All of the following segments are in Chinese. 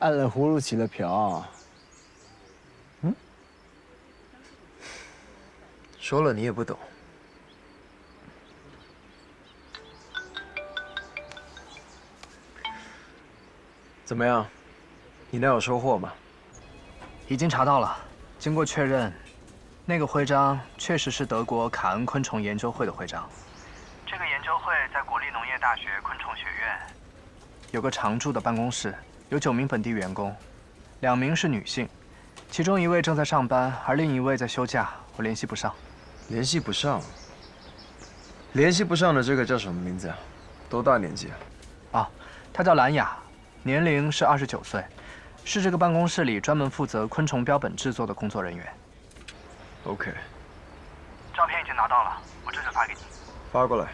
按了葫芦起了瓢。嗯，说了你也不懂。怎么样？你那有收获吗？已经查到了，经过确认，那个徽章确实是德国卡恩昆虫研究会的徽章。这个研究会在国立农业大学昆虫学院有个常驻的办公室，有9名本地员工，2名是女性，其中1位正在上班，而另1位在休假，我联系不上。联系不上？联系不上的这个叫什么名字啊？多大年纪啊？啊，她叫兰雅，年龄是29岁。是这个办公室里专门负责昆虫标本制作的工作人员。OK。照片已经拿到了，我这就发给你。发过来。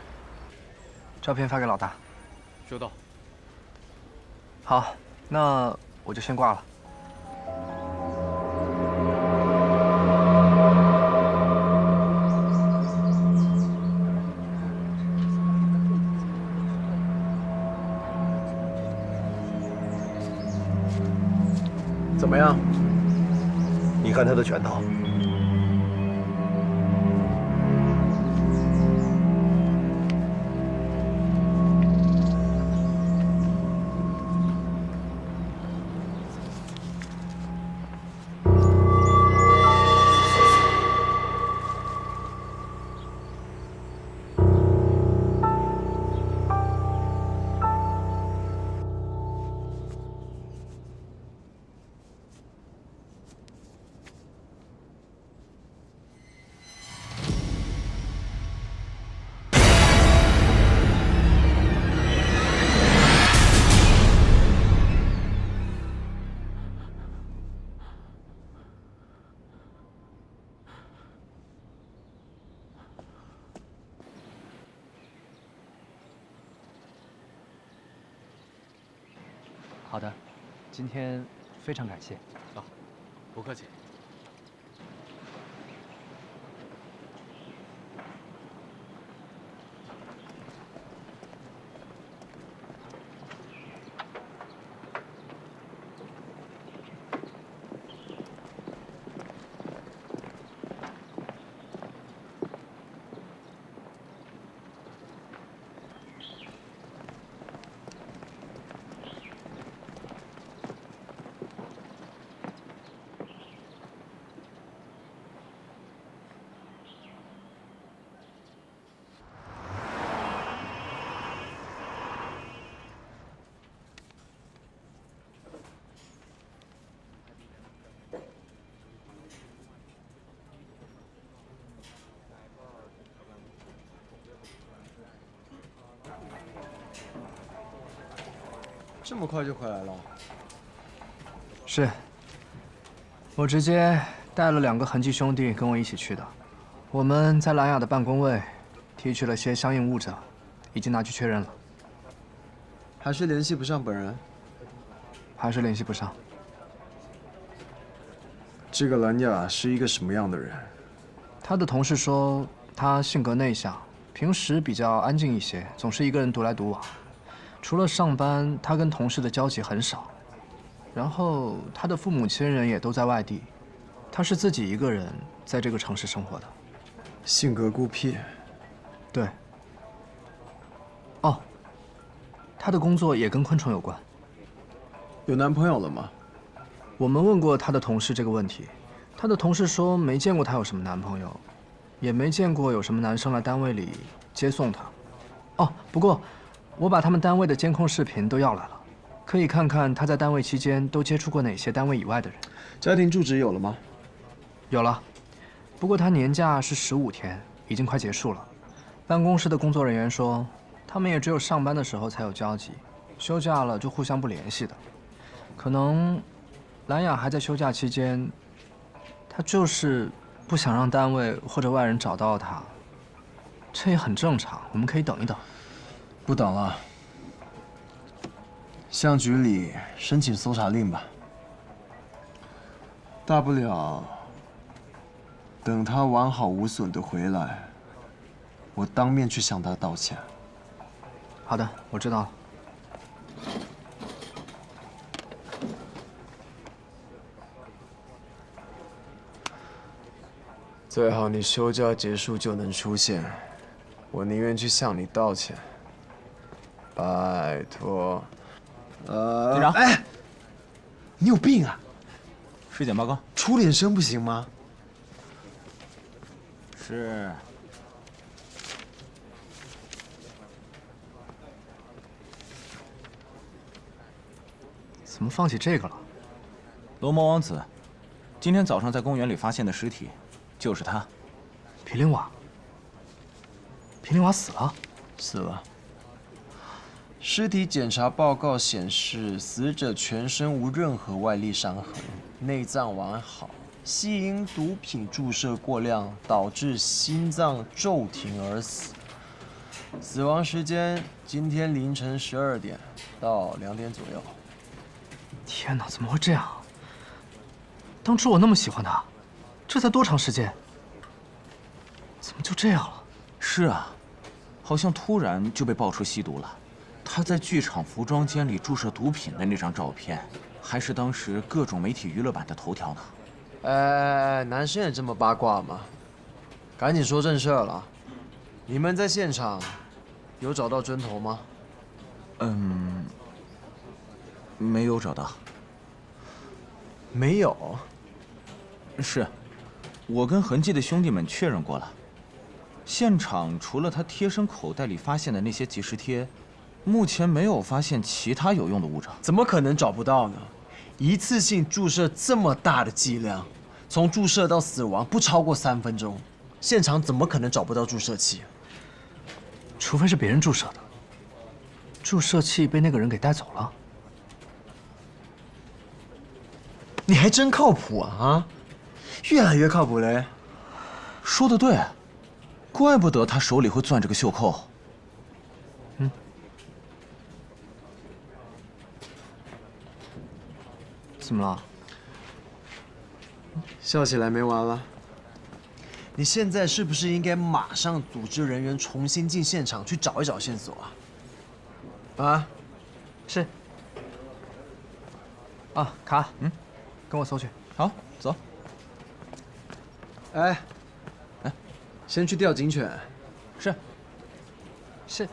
照片发给老大。收到。好，那我就先挂了。怎么样？你看他的拳头，好的，今天非常感谢。啊，不客气。这么快就回来了？是，我直接带了2个痕迹兄弟跟我一起去的。我们在兰雅的办公位提取了些相应物证，已经拿去确认了。还是联系不上本人？还是联系不上。这个兰雅是一个什么样的人？他的同事说，他性格内向，平时比较安静一些，总是一个人独来独往。除了上班，他跟同事的交集很少。然后他的父母亲人也都在外地，他是自己一个人在这个城市生活的。性格孤僻。对。哦，他的工作也跟昆虫有关。有男朋友了吗？我们问过他的同事这个问题，他的同事说没见过他有什么男朋友，也没见过有什么男生来单位里接送他。哦，不过我把他们单位的监控视频都要来了，可以看看他在单位期间都接触过哪些单位以外的人。家庭住址有了吗？有了，不过他年假是15天，已经快结束了。办公室的工作人员说，他们也只有上班的时候才有交集，休假了就互相不联系的。可能兰雅还在休假期间，她就是不想让单位或者外人找到她，这也很正常。我们可以等一等。不等了，向局里申请搜查令吧。大不了等他完好无损的回来，我当面去向他道歉。好的，我知道了。最好你休假结束就能出现，我宁愿去向你道歉。拜托。队长，哎，你有病啊！尸检报告。出点声不行吗？是。怎么放起这个了？罗摩王子，今天早上在公园里发现的尸体，就是他。皮林瓦。皮林瓦死了。死了。尸体检查报告显示，死者全身无任何外力伤痕，内脏完好，系因毒品注射过量导致心脏骤停而死。死亡时间今天凌晨12点到2点左右。天哪，怎么会这样？当初我那么喜欢他，这才多长时间？怎么就这样了？是啊，好像突然就被爆出吸毒了。他在剧场服装间里注射毒品的那张照片，还是当时各种媒体娱乐版的头条呢。男生也这么八卦吗？赶紧说正事儿了。你们在现场有找到针头吗？没有找到。没有。是，我跟痕迹的兄弟们确认过了。现场除了他贴身口袋里发现的那些即时贴，目前没有发现其他有用的物证。怎么可能找不到呢？一次性注射这么大的剂量，从注射到死亡不超过3分钟，现场怎么可能找不到注射器？除非是别人注射的。注射器被那个人给带走了。你还真靠谱啊！越来越靠谱嘞。说得对，怪不得他手里会攥着个袖扣。怎么了？笑起来没完了。你现在是不是应该马上组织人员重新进现场去找一找线索啊？啊？是。啊，卡，跟我搜去。好，走。哎，先去调警犬。是。是。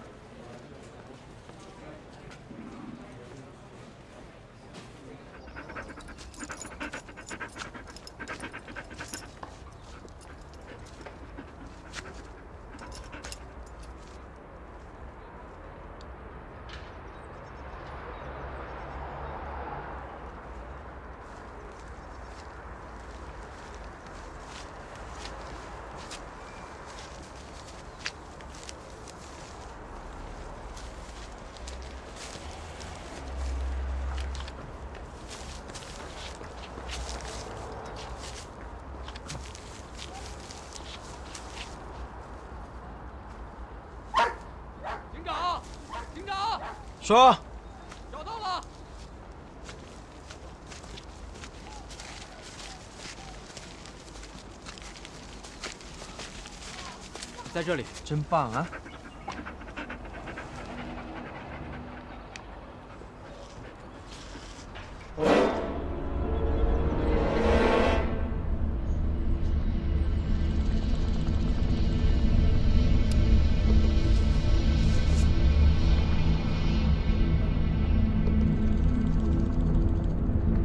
说，找到了，在这里，真棒啊！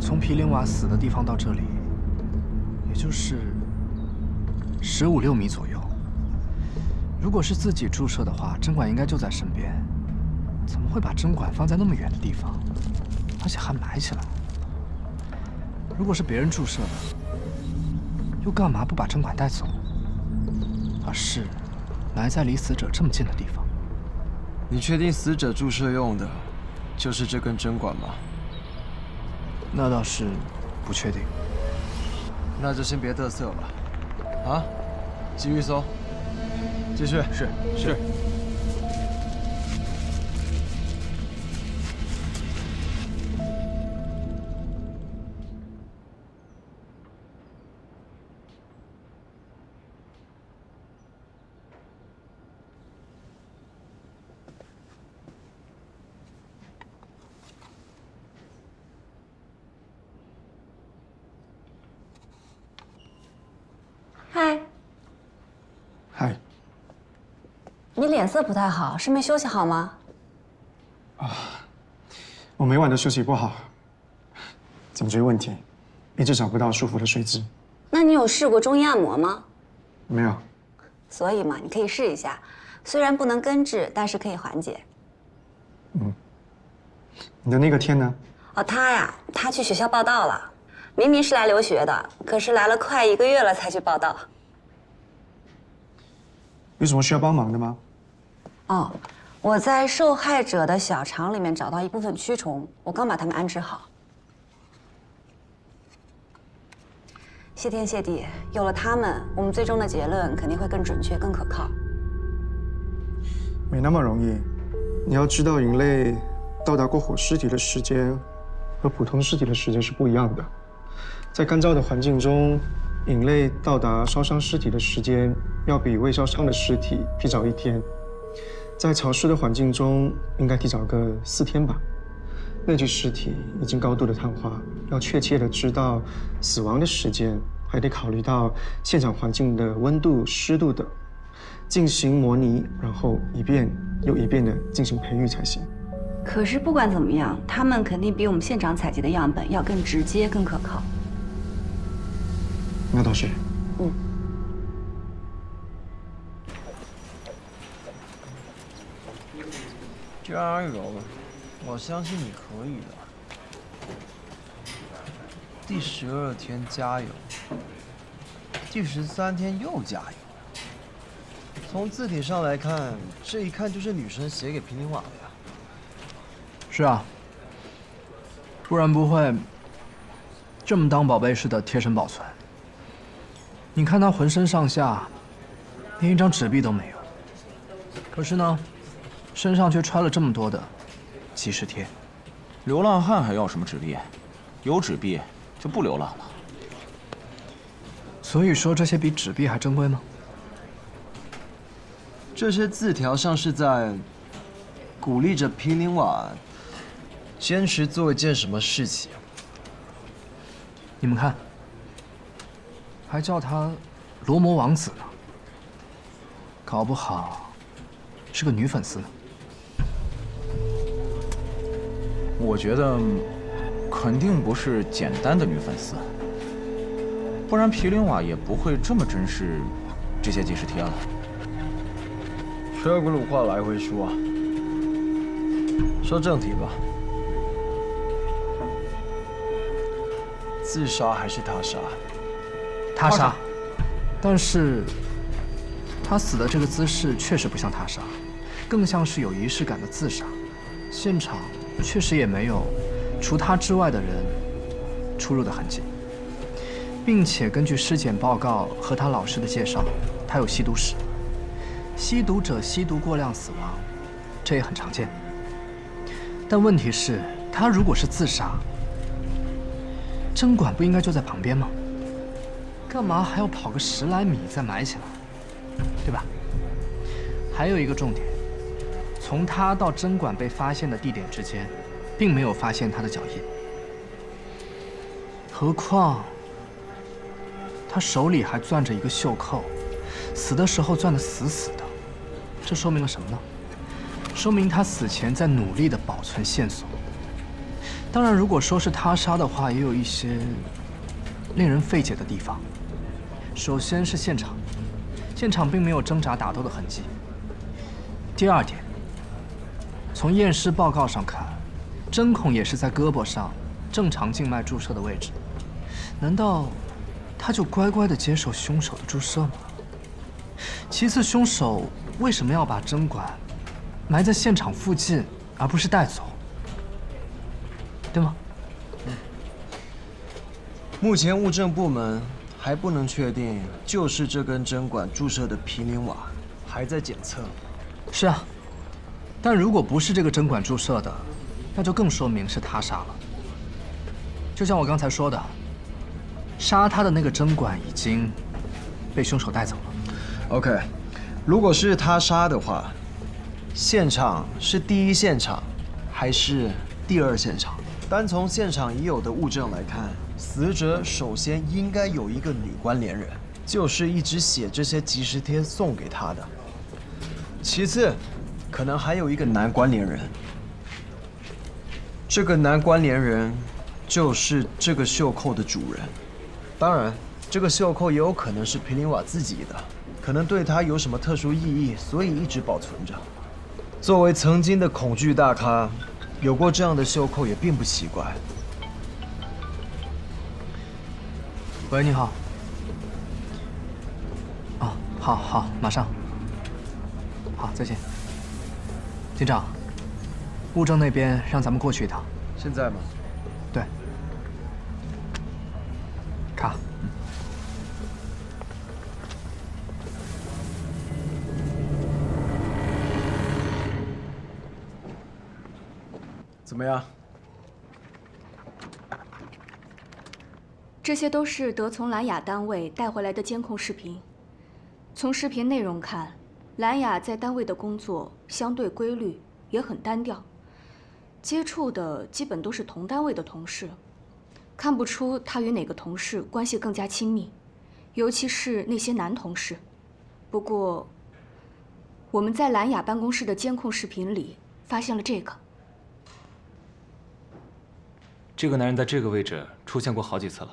从皮林瓦死的地方到这里，也就是15、16米左右。如果是自己注射的话，针管应该就在身边，怎么会把针管放在那么远的地方，而且还埋起来？如果是别人注射的，又干嘛不把针管带走，而是埋在离死者这么近的地方？你确定死者注射用的就是这根针管吗？那倒是不确定。那就先别嘚瑟了，啊，继续搜，继续。是。嗨，你脸色不太好，是没休息好吗？我每晚都休息不好，颈椎问题，一直找不到舒服的睡姿。那你有试过中医按摩吗？没有。所以嘛，你可以试一下，虽然不能根治，但是可以缓解。你的那个天呢？哦，他去学校报到了，明明是来留学的，可是来了快1个月了才去报到。有什么需要帮忙的吗？哦，我在受害者的小肠里面找到一部分蛆虫，我刚把它们安置好。谢天谢地，有了它们，我们最终的结论肯定会更准确、更可靠。没那么容易。你要知道，蝇类到达过火尸体的时间和普通尸体的时间是不一样的。在干燥的环境中，蝇类到达烧伤尸体的时间要比未烧伤的尸体提早1天。在潮湿的环境中，应该提早个4天吧。那具尸体已经高度的碳化，要确切的知道死亡的时间，还得考虑到现场环境的温度、湿度等，进行模拟，然后一遍又一遍的进行培育才行。可是不管怎么样，它们肯定比我们现场采集的样本要更直接、更可靠。那倒是。加油，我相信你可以的。第12天加油，第13天又加油。从字体上来看，这一看就是女生写给平林瓦的呀。是啊，不然不会这么当宝贝似的贴身保存。你看他浑身上下连一张纸币都没有，可是呢，身上却揣了这么多的即时贴。流浪汉还要什么纸币？有纸币就不流浪了。所以说这些比纸币还珍贵吗？这些字条像是在鼓励着平林瓦坚持做一件什么事情。你们看，还叫他罗摩王子呢，搞不好是个女粉丝呢。我觉得肯定不是简单的女粉丝，不然皮林瓦也不会这么珍视这些即时贴了。车轱辘话来回说啊，说正题吧。自杀还是他杀？他杀，但是他死的这个姿势确实不像他杀，更像是有仪式感的自杀。现场确实也没有除他之外的人出入的痕迹，并且根据尸检报告和他老师的介绍，他有吸毒史。吸毒者吸毒过量死亡，这也很常见。但问题是，他如果是自杀，针管不应该就在旁边吗？干嘛还要跑个10来米再埋起来，对吧？还有一个重点，从他到针管被发现的地点之间，并没有发现他的脚印。何况，他手里还攥着一个袖扣，死的时候攥得死死的。这说明了什么呢？说明他死前在努力地保存线索。当然，如果说是他杀的话，也有一些令人费解的地方。首先是现场，现场并没有挣扎打斗的痕迹。第二点，从验尸报告上看，针孔也是在胳膊上正常静脉注射的位置。难道他就乖乖地接受凶手的注射吗？其次，凶手为什么要把针管埋在现场附近，而不是带走？对吗？目前物证部门还不能确定就是这根针管注射的皮林瓦，还在检测。是啊，但如果不是这个针管注射的，那就更说明是他杀了。就像我刚才说的，杀他的那个针管已经被凶手带走了。OK， 如果是他杀的话，现场是第一现场还是第二现场？单从现场已有的物证来看，死者首先应该有一个女关联人，就是一直写这些即时贴送给他的。其次，可能还有一个男关联人。这个男关联人就是这个袖扣的主人。当然，这个袖扣也有可能是皮林瓦自己的，可能对他有什么特殊意义，所以一直保存着。作为曾经的恐惧大咖，有过这样的袖扣也并不奇怪。喂，你好。哦，好，马上。好，再见。警长，物证那边让咱们过去一趟。现在吗？对。卡。怎么样？这些都是德从兰雅单位带回来的监控视频。从视频内容看，兰雅在单位的工作相对规律，也很单调，接触的基本都是同单位的同事，看不出她与哪个同事关系更加亲密，尤其是那些男同事。不过，我们在兰雅办公室的监控视频里发现了这个。这个男人在这个位置出现过好几次了，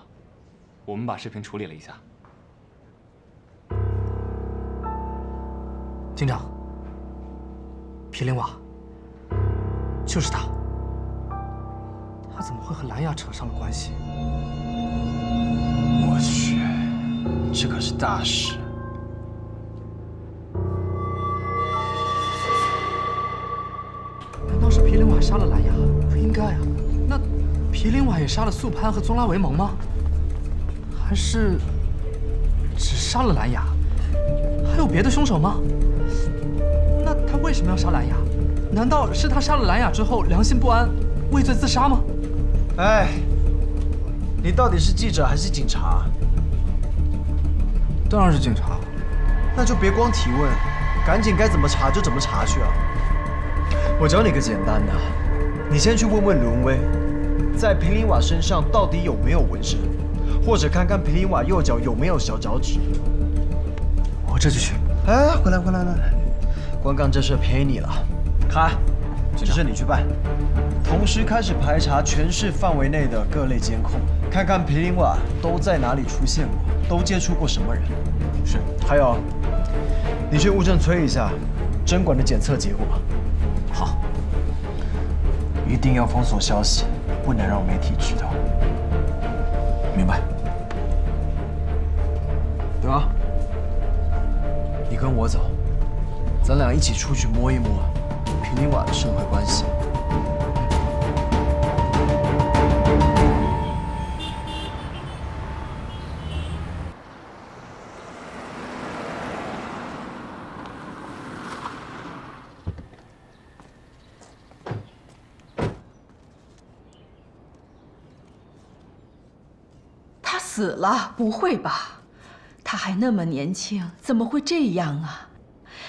我们把视频处理了一下。警长，皮林瓦，就是他。他怎么会和兰雅扯上了关系？我去，这可是大事。难道是皮林瓦杀了兰雅？不应该啊。那皮林瓦也杀了素潘和宗拉维蒙吗？还是只杀了兰雅？还有别的凶手吗？那他为什么要杀兰雅？难道是他杀了兰雅之后良心不安，畏罪自杀吗？哎，你到底是记者还是警察？当然是警察。那就别光提问，赶紧该怎么查就怎么查去啊！我教你个简单的，你先去问问伦威，在皮林瓦身上到底有没有纹身，或者看看皮林瓦右脚有没有小脚趾。我这就去。哎，回来，光干这事便宜你了。卡，这事你去办。同时开始排查全市范围内的各类监控，看看皮林瓦都在哪里出现过，都接触过什么人。是。还有，你去物证催一下针管的检测结果。好。一定要封锁消息，不能让媒体知道。明白。对吧？你跟我走，咱俩一起出去摸一摸皮林瓦的社会关系。他死了？不会吧？他还那么年轻，怎么会这样啊？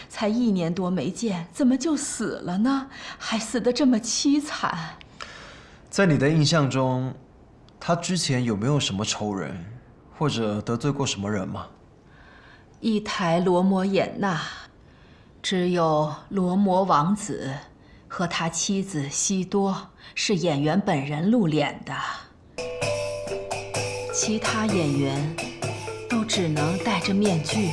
才1年多没见，怎么就死了呢？还死得这么凄惨。在你的印象中，他之前有没有什么仇人，或者得罪过什么人吗？伊台罗摩衍那，只有罗摩王子和他妻子西多是演员本人露脸的，其他演员都只能戴着面具。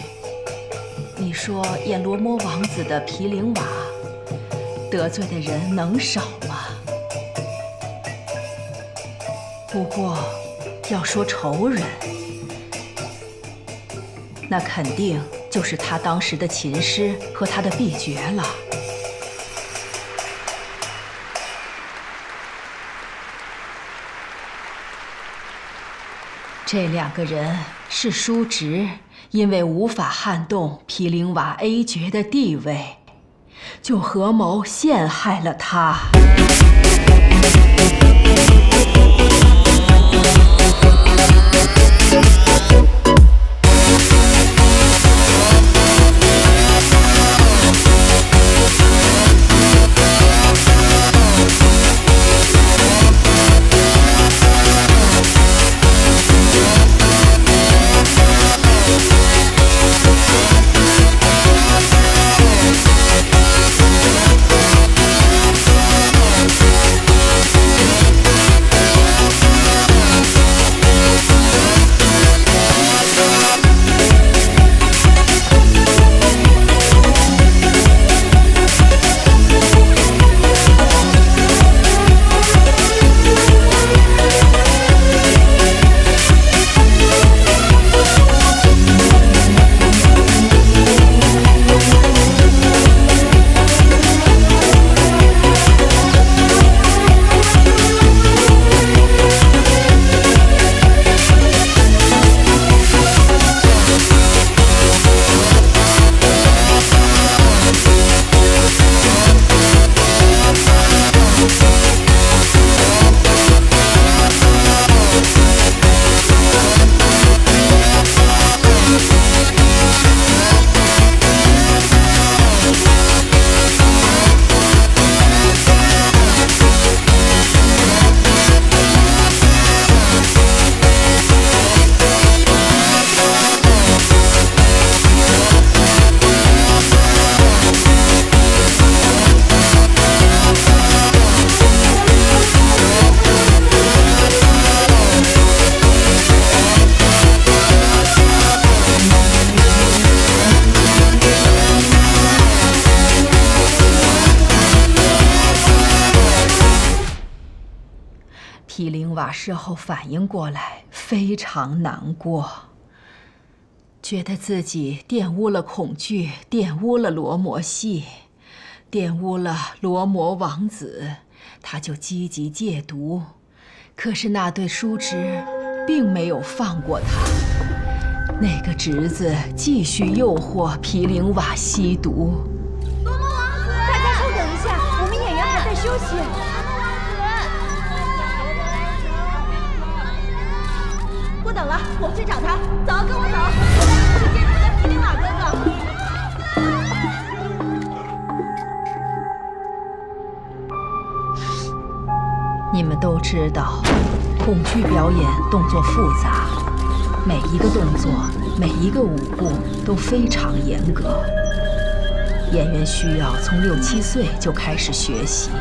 你说演罗摩王子的皮林瓦得罪的人能少吗？不过要说仇人，那肯定就是他当时的琴师和他的婢爵了。这2个人是叔侄，因为无法撼动皮林瓦 A 爵的地位，就合谋陷害了他。事后反应过来，非常难过，觉得自己玷污了恐惧，玷污了罗摩系，玷污了罗摩王子，他就积极戒毒。可是那对叔侄并没有放过他，那个侄子继续诱惑毗陵瓦吸毒。罗摩王子，大家稍等一下，我们演员还在休息。不等了，我们去找他。走，跟我走，我带你去见他的毗陵瓦哥哥。你们都知道，恐惧表演动作复杂，每一个动作、每一个舞步都非常严格。演员需要从6、7岁就开始学习，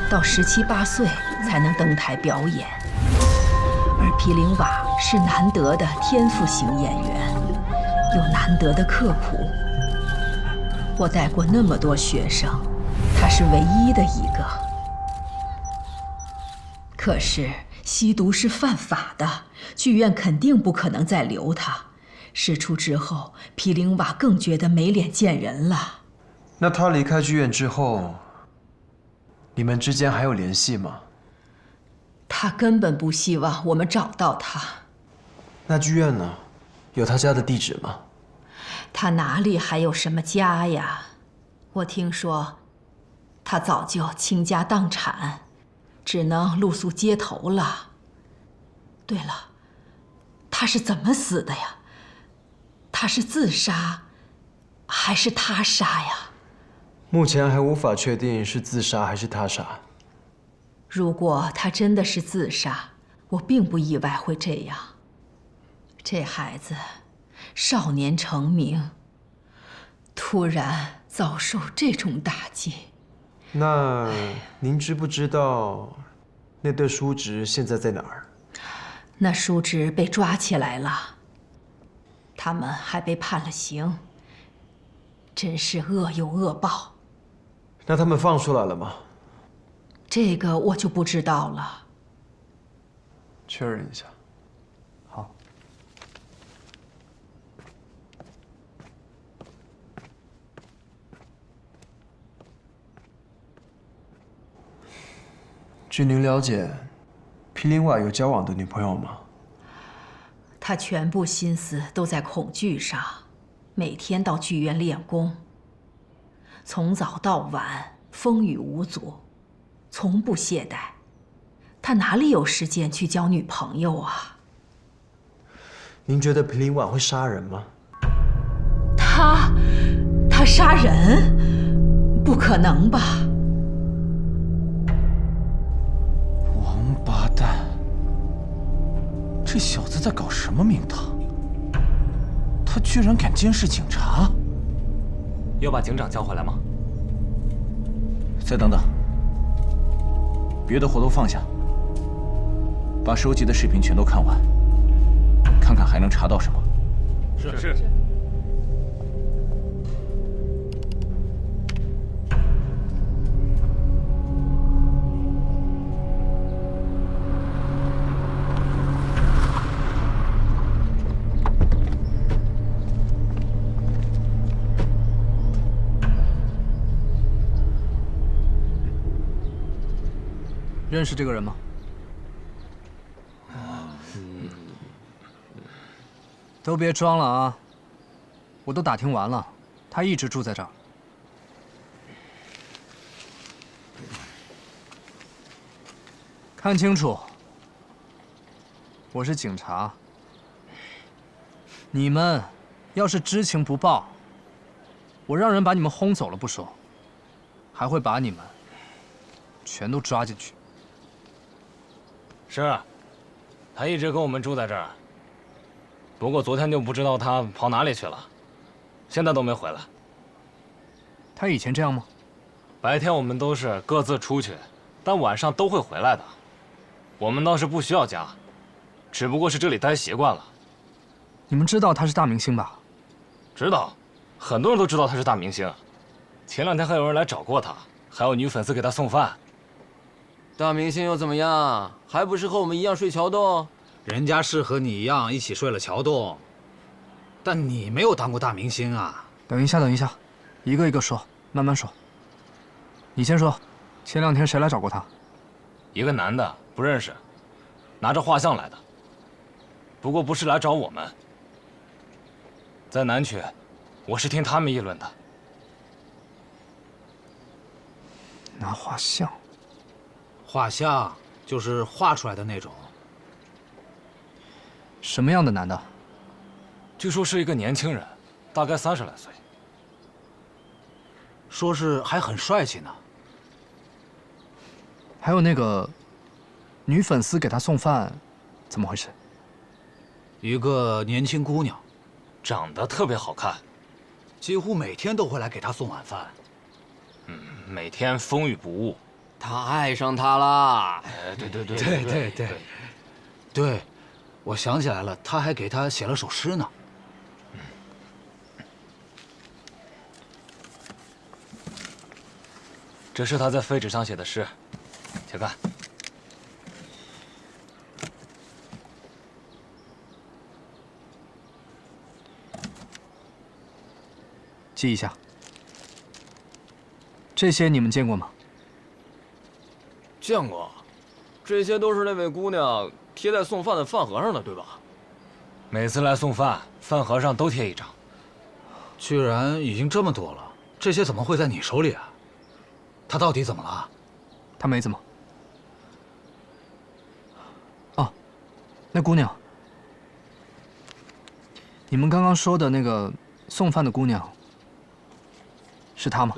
到17、18岁才能登台表演。而毗陵瓦是难得的天赋型演员，有难得的刻苦。我带过那么多学生，他是唯一的一个。可是吸毒是犯法的，剧院肯定不可能再留他。事出之后，毗陵瓦更觉得没脸见人了。那他离开剧院之后，你们之间还有联系吗？他根本不希望我们找到他。那剧院呢？有他家的地址吗？他哪里还有什么家呀？我听说，他早就倾家荡产，只能露宿街头了。对了，他是怎么死的呀？他是自杀，还是他杀呀？目前还无法确定是自杀还是他杀。如果他真的是自杀，我并不意外会这样。这孩子少年成名，突然遭受这种打击。那您知不知道那对叔侄现在在哪儿？那叔侄被抓起来了，他们还被判了刑，真是恶有恶报。那他们放出来了吗？这个我就不知道了。确认一下。好。据您了解，毗陵瓦有交往的女朋友吗？他全部心思都在恐惧上，每天到剧院练功，从早到晚风雨无阻，从不懈怠。他哪里有时间去交女朋友啊？您觉得毗陵瓦会杀人吗？他杀人？不可能吧！王八蛋！这小子在搞什么名堂？他居然敢监视警察！要把警长叫回来吗？再等等，别的活都放下，把收集的视频全都看完，看看还能查到什么。是。认识这个人吗？都别装了啊！我都打听完了，他一直住在这儿。看清楚，我是警察。你们要是知情不报，我让人把你们轰走了不说，还会把你们全都抓进去。是，他一直跟我们住在这儿。不过昨天就不知道他跑哪里去了，现在都没回来。他以前这样吗？白天我们都是各自出去，但晚上都会回来的。我们倒是不需要家，只不过是这里待习惯了。你们知道他是大明星吧？知道，很多人都知道他是大明星。前2天还有人来找过他，还有女粉丝给他送饭。大明星又怎么样？还不是和我们一样睡桥洞？人家是和你一样一起睡了桥洞，但你没有当过大明星啊。等一下，等一下，一个一个说，慢慢说。你先说，前2天谁来找过他？一个男的，不认识，拿着画像来的。不过不是来找我们，在南区，我是听他们议论的。拿画像？画像就是画出来的那种。什么样的男的？据说是一个年轻人，大概30来岁。说是还很帅气呢。还有那个女粉丝给他送饭，怎么回事？一个年轻姑娘，长得特别好看，几乎每天都会来给他送晚饭。每天风雨不误。他爱上她了。对，我想起来了，他还给他写了首诗呢。这是他在废纸上写的诗，且看。记一下。这些你们见过吗？见过，这些都是那位姑娘贴在送饭的饭盒上的，对吧？每次来送饭，饭盒上都贴一张。居然已经这么多了，这些怎么会在你手里啊？他到底怎么了？他没怎么。哦，那姑娘，你们刚刚说的那个送饭的姑娘，是她吗？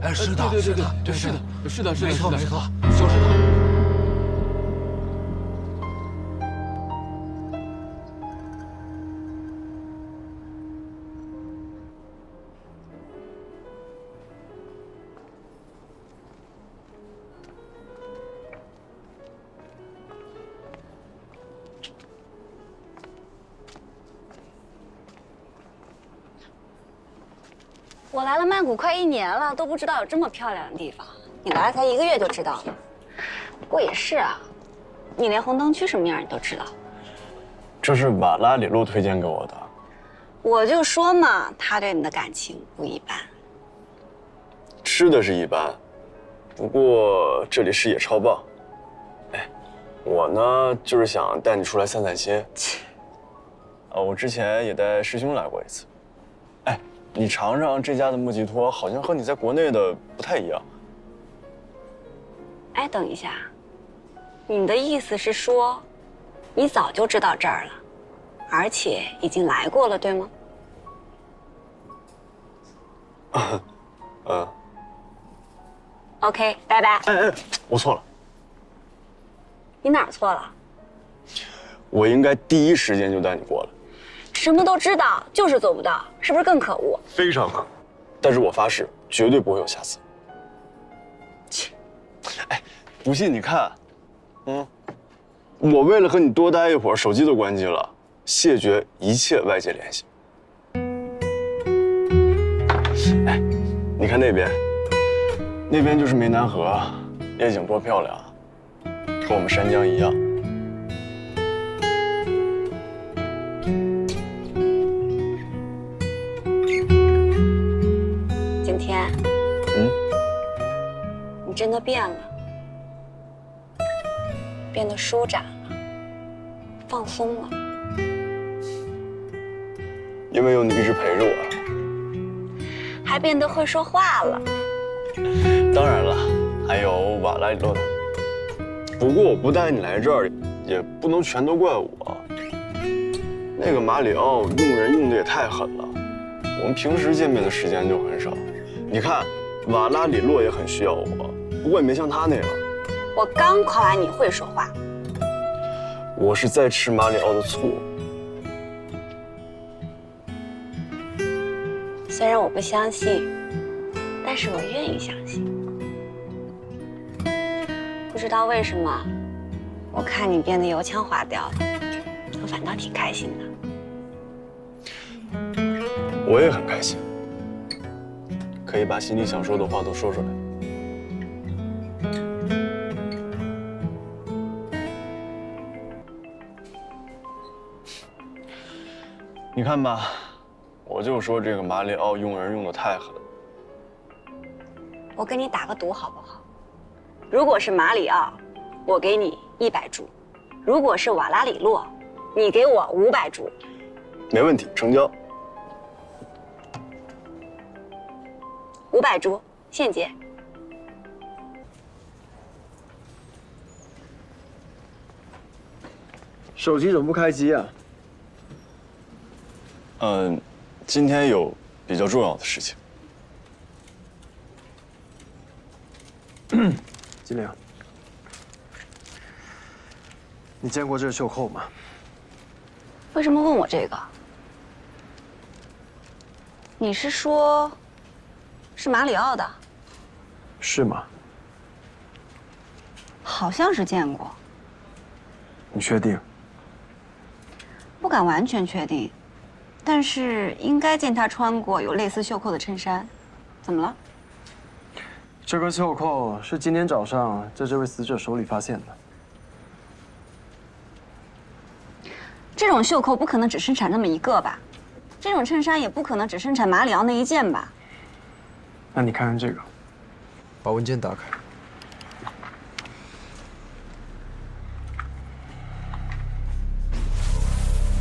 哎，是的，是的，没错，就是他。我来了曼谷快1年了，都不知道有这么漂亮的地方。你来了才1个月就知道了。不过也是啊，你连红灯区什么样你都知道。这是瓦拉里路推荐给我的。我就说嘛，他对你的感情不一般。吃的是一般，不过这里视野超棒。哎，我呢就是想带你出来散散心。我之前也带师兄来过一次。哎，你尝尝这家的木吉托，好像和你在国内的不太一样。哎，等一下，你的意思是说，你早就知道这儿了，而且已经来过了，对吗？OK， 拜拜。哎，我错了。你哪儿错了？我应该第一时间就带你过来。什么都知道，就是做不到，是不是更可恶？非常可恶，但是我发誓，绝对不会有下次。切，哎，不信你看，我为了和你多待一会儿，手机都关机了，谢绝一切外界联系。哎，你看那边，那边就是湄南河，夜景多漂亮，和我们山江一样。景天，你真的变了，变得舒展了，放松了。因为有你一直陪着我。还变得会说话了。当然了，还有瓦拉里洛的。不过我不带你来这儿，也不能全都怪我。那个马里奥用人用的也太狠了，我们平时见面的时间就很少。你看，瓦拉里洛也很需要我，不过也没像他那样。我刚夸完你会说话。我是在吃马里奥的醋。虽然我不相信，但是我愿意相信。不知道为什么，我看你变得油腔滑调了，我反倒挺开心的。我也很开心。可以把心里想说的话都说出来。你看吧，我就说这个马里奥用人用的太狠。我跟你打个赌好不好？如果是马里奥，我给你100株；如果是瓦拉里洛，你给我500株。没问题，成交。500株，现结。手机怎么不开机啊？今天有比较重要的事情。金玲，你见过这个袖扣吗？为什么问我这个？你是说，是马里奥的？是吗？好像是见过。你确定？不敢完全确定，但是应该见他穿过有类似袖扣的衬衫。怎么了？这根袖扣是今天早上在这位死者手里发现的。这种袖扣不可能只生产那么一个吧？这种衬衫也不可能只生产马里奥那一件吧？那你看看这个，把文件打开。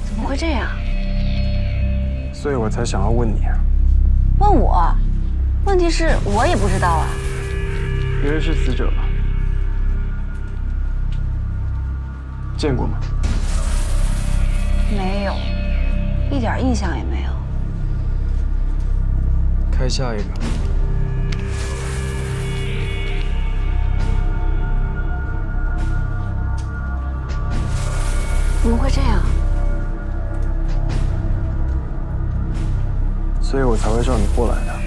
怎么会这样？所以我才想要问你啊。问我？问题是我也不知道啊。你认识死者吗？见过吗？没有，一点印象也没有。开下一个。怎么会这样？所以我才会叫你过来的。